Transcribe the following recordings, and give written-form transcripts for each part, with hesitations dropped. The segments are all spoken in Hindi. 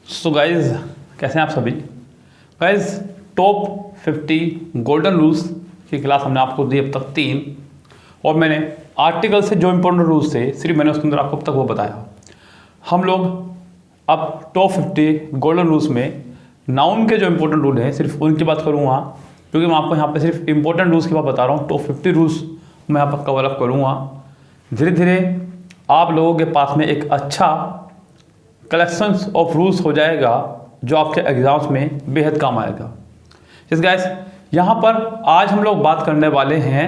सो गाइज कैसे हैं आप सभी। गाइज टॉप 50 गोल्डन रूल्स की क्लास हमने आपको दी अब तक 3, और मैंने आर्टिकल से जो इंपॉर्टेंट रूल्स थे सिर्फ मैंने उसके अंदर आपको अब तक वो बताया। हम लोग अब टॉप 50 गोल्डन रूल्स में नाउन के जो इंपॉर्टेंट रूल हैं सिर्फ उनकी बात करूँगा, क्योंकि मैं आपको यहाँ पे सिर्फ इंपॉर्टेंट रूल्स की बात बता रहा हूँ। टॉप 50 रूल्स मैं यहाँ पर कवर अप करूँगा। धीरे धीरे आप लोगों के पास में एक अच्छा कलेक्शंस ऑफ रूल्स हो जाएगा जो आपके एग्जाम्स में बेहद काम आएगा। इस गाइस यहाँ पर आज हम लोग बात करने वाले हैं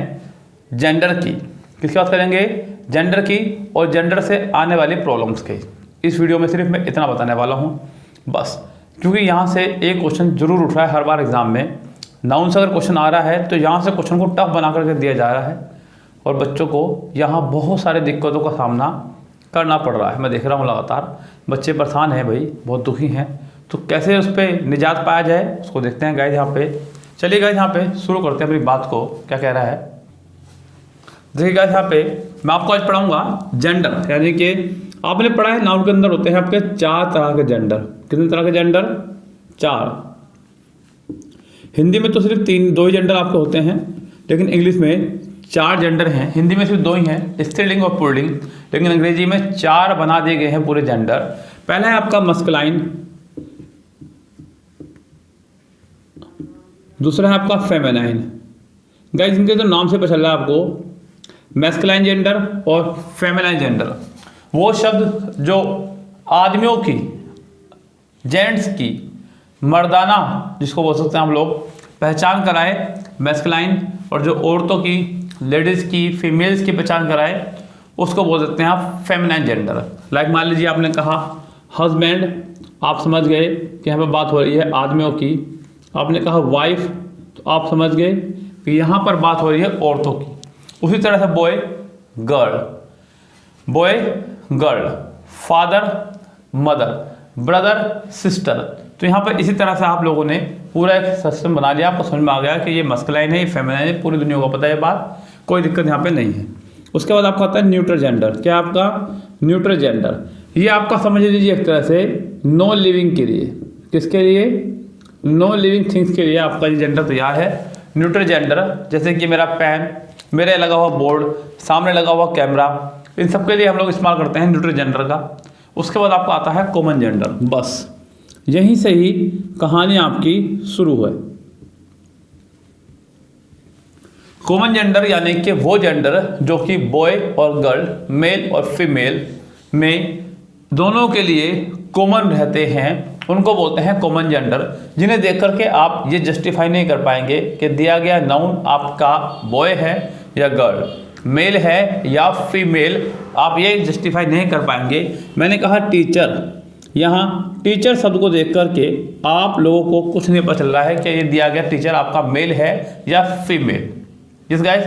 जेंडर की। किसकी बात करेंगे? जेंडर की, और जेंडर से आने वाली प्रॉब्लम्स के। इस वीडियो में सिर्फ मैं इतना बताने वाला हूँ बस, क्योंकि यहाँ से एक क्वेश्चन जरूर उठ रहा है हर बार एग्जाम में। नाउन से अगर क्वेश्चन आ रहा है तो यहाँ से क्वेश्चन को टफ बना करके दिया जा रहा है और बच्चों को यहाँ बहुत सारे दिक्कतों का सामना करना पड़ रहा है। मैं देख रहा हूँ लगातार बच्चे परेशान हैं भाई, बहुत दुखी हैं। तो कैसे उस पर निजात पाया जाए उसको देखते हैं गाइस यहाँ पे। चलिए गाइस यहाँ पे शुरू करते हैं अपनी बात को। क्या कह रहा है देखिए गाइस, यहाँ पे मैं आपको आज पढ़ाऊंगा जेंडर, यानी कि आपने पढ़ा है नाउन के अंदर होते हैं आपके 4 तरह के जेंडर। कितने तरह के जेंडर? 4। हिंदी में तो सिर्फ 2 ही जेंडर आपके होते हैं, लेकिन इंग्लिश में 4 जेंडर हैं। हिंदी में सिर्फ 2 ही हैं, स्त्रीलिंग और पुल्लिंग, लेकिन अंग्रेजी में 4 बना दिए गए हैं पूरे जेंडर। पहला है आपका मस्कुलाइन, दूसरा है आपका फेमिनाइन। गाइस इनके तो नाम से पता चल रहा है आपको, मैस्कुलाइन जेंडर और फेमिनाइन जेंडर। वो शब्द जो आदमियों की, जेंट्स की, मर्दाना जिसको बोल सकते हैं हम लोग, पहचान कराए मैस्कुलाइन, और जो औरतों की, लेडीज़ की, फीमेल्स की पहचान कराए उसको बोल सकते हैं आप फेमिनाइन जेंडर। लाइक मान लीजिए आपने कहा हस्बैंड, आप समझ गए कि यहाँ पर बात हो रही है आदमियों की। आपने कहा वाइफ, तो आप समझ गए कि यहाँ पर बात हो रही है औरतों की। उसी तरह से boy girl, boy girl, father mother, brother sister. तो यहाँ पर इसी तरह से आप लोगों ने पूरा एक सिस्टम बना लिया। आपको समझ में आ गया कि ये मस्कुलाइन है, ये फेमिनाइन है, पूरी दुनिया को पता है बात, कोई दिक्कत यहाँ पे नहीं है। उसके बाद आपका आता है न्यूट्रल जेंडर। क्या आपका? Neutral gender. ये आपका समझ लीजिए एक तरह से नो लिविंग के लिए। किसके लिए? नो लिविंग थिंग्स के लिए आपका ये जेंडर तैयार है, न्यूट्रल जेंडर। जैसे कि मेरा पेन, मेरे लगा हुआ बोर्ड, सामने लगा हुआ कैमरा, इन सब के लिए हम लोग इस्तेमाल करते हैं न्यूट्रल जेंडर का। उसके बाद आपका आता है कॉमन जेंडर। बस यहीं से ही कहानी आपकी शुरू है। कॉमन जेंडर यानी कि वो जेंडर जो कि बॉय और गर्ल, मेल और फीमेल में दोनों के लिए कॉमन रहते हैं, उनको बोलते हैं कॉमन जेंडर। जिन्हें देख करके आप ये जस्टिफाई नहीं कर पाएंगे कि दिया गया नाउन आपका बॉय है या गर्ल, मेल है या फीमेल, आप ये जस्टिफाई नहीं कर पाएंगे। मैंने कहा टीचर, यहाँ टीचर शब्द को देख करके आप लोगों को कुछ नहीं पता चल रहा है कि ये दिया गया टीचर आपका मेल है या फीमेल। यस गाइस,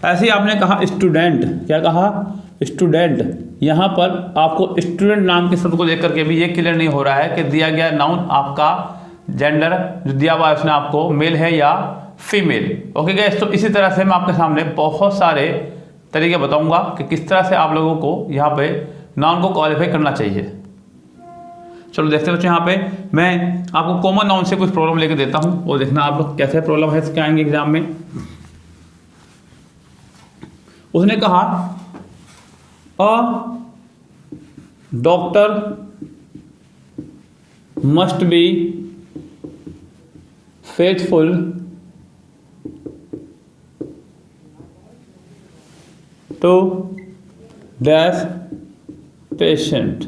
ऐसे ही आपने कहा स्टूडेंट। क्या कहा? स्टूडेंट। यहाँ पर आपको स्टूडेंट नाम के शब्द को देख करके भी ये क्लियर नहीं हो रहा है कि दिया गया नाउन आपका जेंडर जो दिया हुआ है उसने आपको मेल है या फीमेल। ओके गाइस, तो इसी तरह से मैं आपके सामने बहुत सारे तरीके बताऊंगा कि किस तरह से आप लोगों को यहाँ पे नाउन को क्वालिफाई करना चाहिए। चलो देखते हैं बच्चों, यहाँ पे मैं आपको कॉमन नाउन से कुछ प्रॉब्लम लेके देता हूँ और देखना आप लोग कैसे प्रॉब्लम है इसके आएंगे एग्जाम में। उसने कहा a doctor must be faithful to dash patient.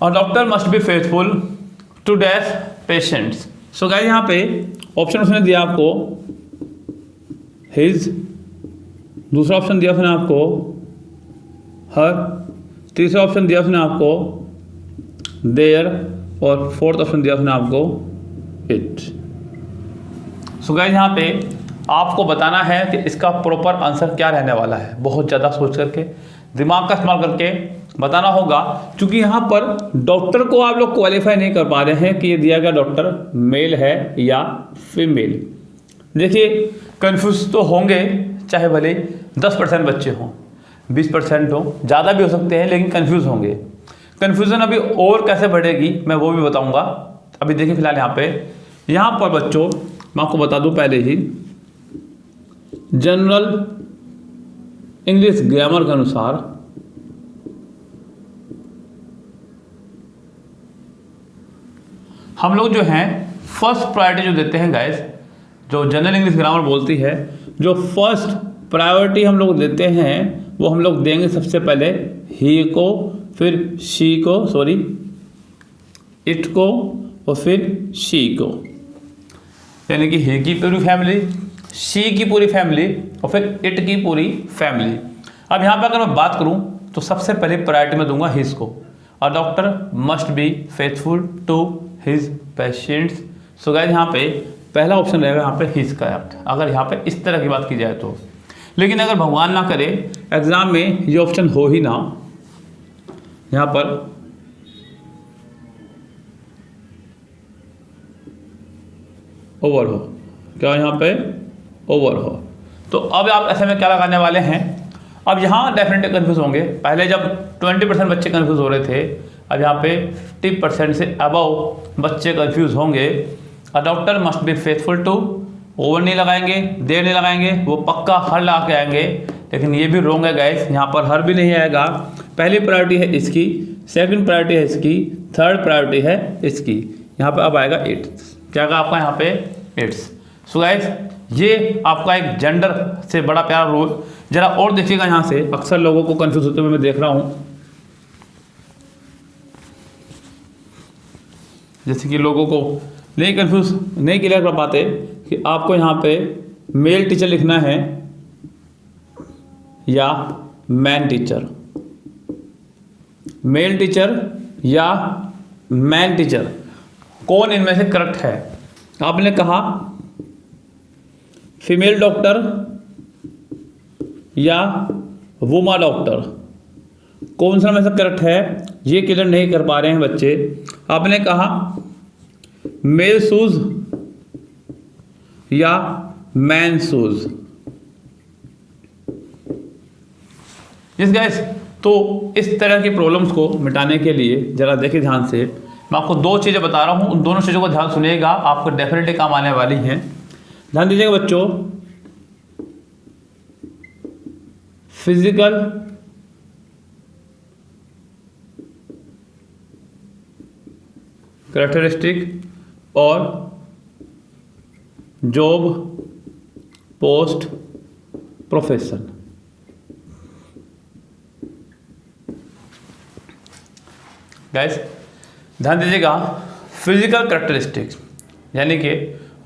और doctor must be faithful to dash patients. So guys यहाँ पे ऑप्शन उसने दिया आपको हिज, दूसरा ऑप्शन दिया उसने आपको हर, तीसरा ऑप्शन दिया उसने आपको देयर, और फोर्थ ऑप्शन दिया उसने आपको इट। सो गाइस यहाँ पे आपको बताना है कि इसका प्रॉपर आंसर क्या रहने वाला है। बहुत ज़्यादा सोच करके, दिमाग का इस्तेमाल करके बताना होगा, क्योंकि यहाँ पर डॉक्टर को आप लोग क्वालिफाई नहीं कर पा रहे हैं कि ये दिया गया डॉक्टर मेल है या फीमेल। देखिए कंफ्यूज तो होंगे, चाहे भले 10% बच्चे हों, 20% हों, ज़्यादा भी हो सकते हैं, लेकिन कंफ्यूज होंगे। कन्फ्यूज़न अभी और कैसे बढ़ेगी मैं वो भी बताऊंगा। अभी देखिए फिलहाल यहाँ पर बच्चों मैं आपको बता दूं पहले ही, जनरल इंग्लिश ग्रामर के अनुसार हम लोग जो हैं फर्स्ट प्रायोरिटी जो देते हैं गाइस, जो जनरल इंग्लिश ग्रामर बोलती है, जो फर्स्ट प्रायोरिटी हम लोग देते हैं वो हम लोग देंगे सबसे पहले ही को, फिर शी को, सॉरी इट को, और फिर शी को, यानी कि ही की पूरी फैमिली, शी की पूरी फैमिली और फिर इट की पूरी फैमिली। अब यहाँ पर अगर मैं बात करूँ तो सबसे पहले प्रायोरिटी में दूंगा हिज को। A doctor must be faithful to his patients. So guys यहाँ पे पहला ऑप्शन रहेगा यहाँ पे हिज का एक्ट, अगर यहाँ पे इस तरह की बात की जाए तो। लेकिन अगर भगवान ना करे एग्जाम में ये ऑप्शन हो ही ना, यहाँ पर ओवर हो, क्या यहाँ पे ओवर हो, तो अब आप ऐसे में क्या लगाने वाले हैं। अब यहाँ डेफिनेटली कंफ्यूज होंगे। पहले जब 20% बच्चे कंफ्यूज हो रहे थे, अब यहाँ पे 50% से अबव बच्चे कंफ्यूज होंगे। A doctor must be faithful to, over नहीं लगाएंगे, देर नहीं लगाएंगे, वो पक्का हर ला के आएंगे। लेकिन ये भी रॉन्ग है गाइस, यहाँ पर हर भी नहीं आएगा। पहली प्रायोरिटी है इसकी, सेकंड प्रायोरिटी है इसकी, थर्ड प्रायोरिटी है इसकी। यहाँ पे अब आएगा इट्स, क्या आएगा आपका यहाँ पे इट्स। सो गाइस ये आपका एक जेंडर से बड़ा प्यारा रोल। जरा और देखिएगा यहाँ से, अक्सर लोगों को कंफ्यूज होते हुए मैं देख रहा हूँ, जैसे कि लोगों को नहीं कंफ्यूज नहीं क्लियर कर पाते कि आपको यहाँ पे मेल टीचर लिखना है या मैन टीचर, मेल टीचर या मैन टीचर, कौन इनमें से करेक्ट है। आपने कहा फीमेल डॉक्टर या वुमा डॉक्टर, कौन सा में से करेक्ट है ये क्लियर नहीं कर पा रहे हैं बच्चे। आपने कहा मेल शूज या मैन शूज। यस गाइस, तो इस तरह की प्रॉब्लम्स को मिटाने के लिए जरा देखिए ध्यान से, मैं आपको दो चीज़ें बता रहा हूँ, उन दोनों चीज़ों को ध्यान सुनिएगा, आपको डेफिनेटली काम आने वाली हैं। ध्यान दीजिएगा बच्चों, फिजिकल कैरेक्टरिस्टिक और जॉब पोस्ट प्रोफेशन। गाइस ध्यान दीजिएगा, फिजिकल कैरेक्टरिस्टिक्स यानी कि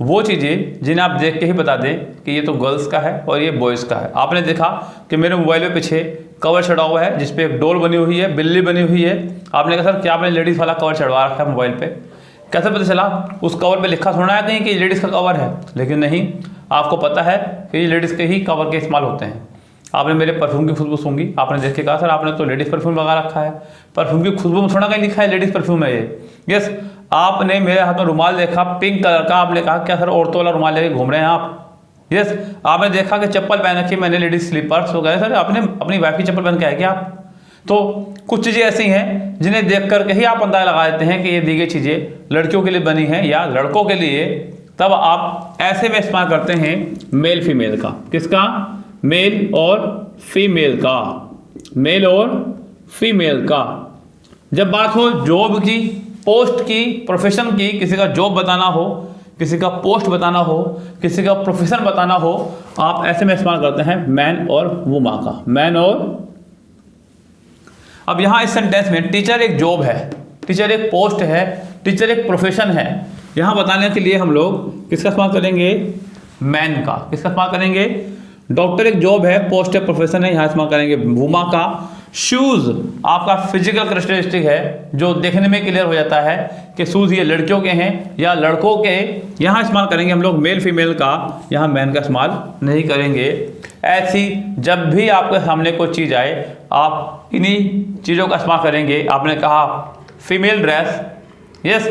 वो चीज़ें जिन्हें आप देख के ही बता दें कि ये तो गर्ल्स का है और ये बॉयज़ का है। आपने देखा कि मेरे मोबाइल पे पीछे कवर चढ़ा हुआ है जिस पे एक डोल बनी हुई है, बिल्ली बनी हुई है। आपने कहा सर क्या आपने लेडीज़ वाला कवर चढ़वा रखा है मोबाइल पे, कैसे पता चला? उस कवर पे लिखा सुना है कहीं कि लेडीज़ का कवर है, लेकिन नहीं, आपको पता है कि ये लेडीज़ के ही कवर के इस्तेमाल होते हैं। आपने मेरे परफ्यूम की खुशबू सूंघी, आपने देख के कहा सर आपने तो लेडीज़ परफ्यूम लगा रखा है, परफ्यूम की खुशबू में थोड़ा कहीं लिखा है लेडीज़ परफ्यूम है ये। यस, आपने मेरे हाथ में रुमाल देखा पिंक कलर का, आपने कहा क्या सर औरतों वाला रुमाल लेके घूम रहे हैं आप। यस, आपने देखा कि चप्पल पहन रखी मैंने लेडीज स्लीपर्स, हो गए सर आपने अपनी वाइफ की चप्पल पहन के आए क्या आप। तो कुछ चीज़ें ऐसी हैं जिन्हें देख करके ही आप अंदाजा लगा देते हैं कि ये दी गई चीज़ें लड़कियों के लिए बनी हैं या लड़कों के लिए, तब आप ऐसे में इस्तेमाल करते हैं मेल फीमेल का। किसका? मेल और फीमेल का, मेल और फीमेल का। जब बात हो जॉब की, पोस्ट की, प्रोफेशन की, किसी का जॉब बताना हो, किसी का पोस्ट बताना हो, किसी का प्रोफेशन बताना हो, आप ऐसे में इस्तेमाल करते हैं मैन और वुमा का, मैन और। अब यहाँ इस सेंटेंस में टीचर एक जॉब है, टीचर एक पोस्ट है, टीचर एक प्रोफेशन है। यहाँ बताने के लिए हम लोग किसका इस्तेमाल करेंगे? मैन का। किसका इस्तेमाल करेंगे? डॉक्टर एक जॉब है, पोस्ट है, प्रोफेशन है, यहाँ इस्तेमाल करेंगे वुमा का। शूज़ आपका फिजिकल कैरेक्टरिस्टिक है जो देखने में क्लियर हो जाता है कि शूज़ ये लड़कियों के हैं या लड़कों के, यहाँ इस्तेमाल करेंगे हम लोग मेल फीमेल का, यहाँ मैन का इस्तेमाल नहीं करेंगे। ऐसी जब भी आपके सामने कोई चीज़ आए आप इन्हीं चीज़ों का इस्तेमाल करेंगे। आपने कहा female dress, yes,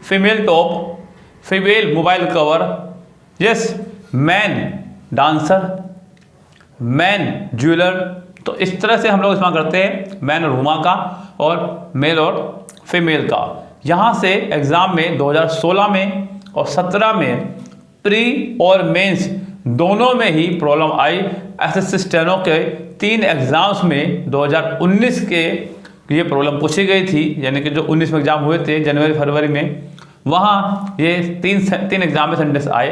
female top, female mobile cover, yes, man dancer, man jeweller. तो इस तरह से हम लोग इस्तेमाल करते हैं मैन और वुमा का। और मेल और फीमेल का। यहाँ से एग्ज़ाम में 2016 में और 17 में प्री और मेंस दोनों में ही प्रॉब्लम आई। एसएससी स्टेनो के 3 एग्ज़ाम्स में 2019 के ये प्रॉब्लम पूछी गई थी, यानी कि जो 19 में एग्ज़ाम हुए थे जनवरी फरवरी में, वहाँ ये तीन एग्ज़ाम में सेंटेंस आए।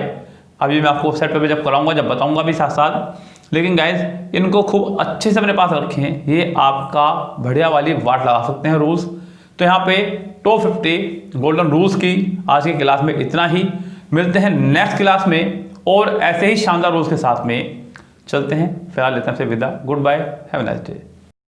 अभी मैं आपको वेबसाइट पर जब कराऊंगा, जब बताऊंगा भी साथ साथ। लेकिन गाइज इनको खूब अच्छे से अपने पास रखे हैं, ये आपका बढ़िया वाली वाट लगा सकते हैं रूल्स। तो यहाँ पे टॉप 50 गोल्डन रूल्स की आज की क्लास में इतना ही। मिलते हैं नेक्स्ट क्लास में और ऐसे ही शानदार रूल्स के साथ में। चलते हैं, फिलहाल लेते हैं आपसे विदा। Good bye, have a nice day.